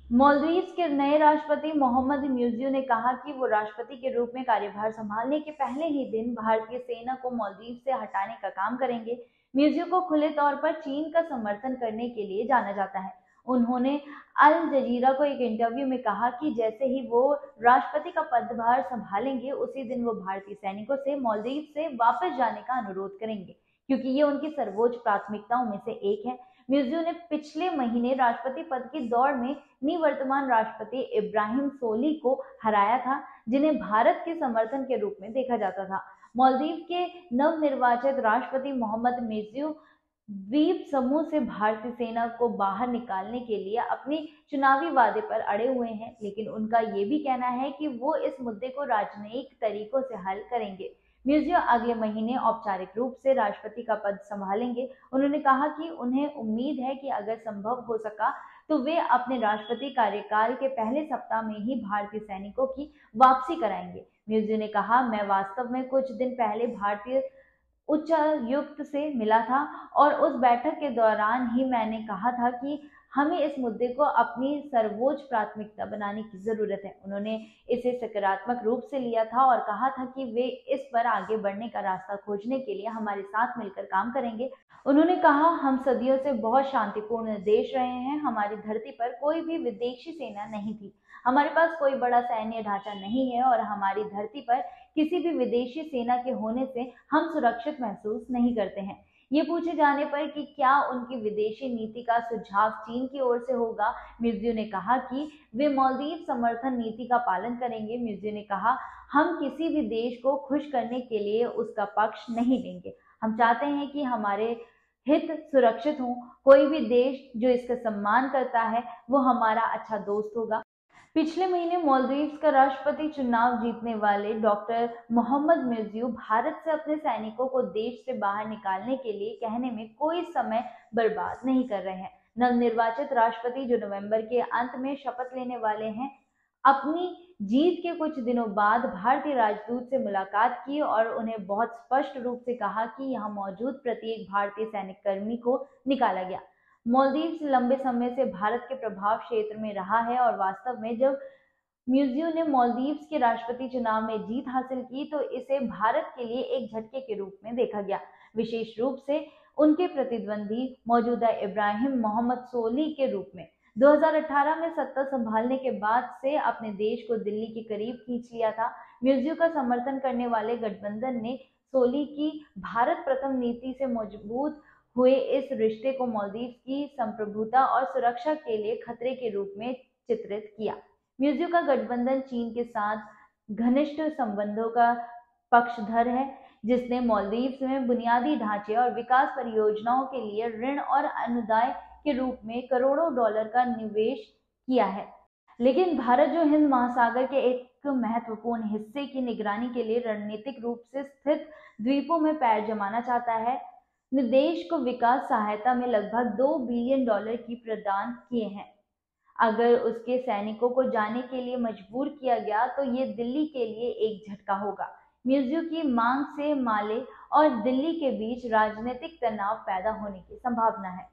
मालदीव्स के नए राष्ट्रपति मोहम्मद मुइज़्ज़ ने कहा कि वो राष्ट्रपति के रूप में कार्यभार संभालने के पहले ही दिन भारतीय सेना को मालदीव से हटाने का काम करेंगे। मुइज़्ज़ को खुले तौर पर चीन का समर्थन करने के लिए जाना जाता है। उन्होंने अल जजीरा को एक इंटरव्यू में कहा कि जैसे ही वो राष्ट्रपति का पदभार संभालेंगे, उसी दिन वो भारतीय सैनिकों से मालदीव से वापस जाने का अनुरोध करेंगे, क्योंकि ये उनकी सर्वोच्च प्राथमिकताओं में से एक है। मुइज़्ज़ ने पिछले महीने राष्ट्रपति पद की दौड़ में निवर्तमान राष्ट्रपति इब्राहिम सोली को हराया था, जिन्हें भारत के समर्थन के रूप में देखा जाता था। मालदीव के नवनिर्वाचित राष्ट्रपति मोहम्मद मुइज़्ज़ द्वीप समूह से भारतीय सेना को बाहर निकालने के लिए अपने चुनावी वादे पर अड़े हुए हैं, लेकिन उनका ये भी कहना है कि वो इस मुद्दे को राजनयिक तरीकों से हल करेंगे। मुइज़्ज़ अगले महीने औपचारिक रूप से राष्ट्रपति का पद संभालेंगे। उन्होंने कहा कि उन्हें उम्मीद है कि अगर संभव हो सका तो वे अपने राष्ट्रपति कार्यकाल के पहले सप्ताह में ही भारतीय सैनिकों की वापसी कराएंगे। मुइज़्ज़ ने कहा, मैं वास्तव में कुछ दिन पहले भारतीय उच्चायुक्त से मिला था और उस बैठक के दौरान ही मैंने कहा था कि हमें इस मुद्दे को अपनी सर्वोच्च प्राथमिकता बनाने की जरूरत है। उन्होंने इसे सकारात्मक रूप से लिया था और कहा था कि वे इस पर आगे बढ़ने का रास्ता खोजने के लिए हमारे साथ मिलकर काम करेंगे। उन्होंने कहा, हम सदियों से बहुत शांतिपूर्ण देश रहे हैं। हमारी धरती पर कोई भी विदेशी सेना नहीं थी, हमारे पास कोई बड़ा सैन्य ढांचा नहीं है और हमारी धरती पर किसी भी विदेशी सेना के होने से हम सुरक्षित महसूस नहीं करते हैं। ये पूछे जाने पर कि क्या उनकी विदेशी नीति का सुझाव चीन की ओर से होगा, मुइज़्ज़ ने कहा कि वे मालदीव समर्थन नीति का पालन करेंगे। मुइज़्ज़ ने कहा, हम किसी भी देश को खुश करने के लिए उसका पक्ष नहीं लेंगे। हम चाहते हैं कि हमारे हित सुरक्षित हों। कोई भी देश जो इसका सम्मान करता है वो हमारा अच्छा दोस्त होगा। पिछले महीने मालदीव्स का राष्ट्रपति चुनाव जीतने वाले डॉक्टर मोहम्मद मुइज़्ज़ भारत से अपने सैनिकों को देश से बाहर निकालने के लिए कहने में कोई समय बर्बाद नहीं कर रहे हैं। नवनिर्वाचित राष्ट्रपति जो नवंबर के अंत में शपथ लेने वाले हैं, अपनी जीत के कुछ दिनों बाद भारतीय राजदूत से मुलाकात की और उन्हें बहुत स्पष्ट रूप से कहा कि यहाँ मौजूद प्रत्येक भारतीय सैनिक कर्मी को निकाला गया। मालदीव्स लंबे समय से भारत के प्रभाव क्षेत्र में रहा है और वास्तव में जब मुइज़्ज़ ने मालदीव्स के राष्ट्रपति चुनाव में जीत हासिल की तो इसे भारत के लिए एक झटके के रूप में देखा गया, विशेष रूप से उनके प्रतिद्वंदी मौजूदा इब्राहिम मोहम्मद सोली के रूप में। 2018 में सत्ता संभालने के बाद से अपने देश को दिल्ली के करीब खींच लिया था। मुइज़्ज़ का समर्थन करने वाले गठबंधन ने सोली की भारत प्रथम नीति से मजबूत हुए इस रिश्ते को मालदीव की संप्रभुता और सुरक्षा के लिए खतरे के रूप में चित्रित किया। मुइज़्ज़ का गठबंधन चीन के साथ घनिष्ठ संबंधों का पक्षधर है, जिसने मालदीव में बुनियादी ढांचे और विकास परियोजनाओं के लिए ऋण और अनुदान के रूप में करोड़ों डॉलर का निवेश किया है। लेकिन भारत जो हिंद महासागर के एक महत्वपूर्ण हिस्से की निगरानी के लिए रणनीतिक रूप से स्थित द्वीपों में पैर जमाना चाहता है, ने देश को विकास सहायता में लगभग $2 बिलियन की प्रदान किए हैं। अगर उसके सैनिकों को जाने के लिए मजबूर किया गया तो ये दिल्ली के लिए एक झटका होगा। मुइज़्ज़ की मांग से माले और दिल्ली के बीच राजनीतिक तनाव पैदा होने की संभावना है।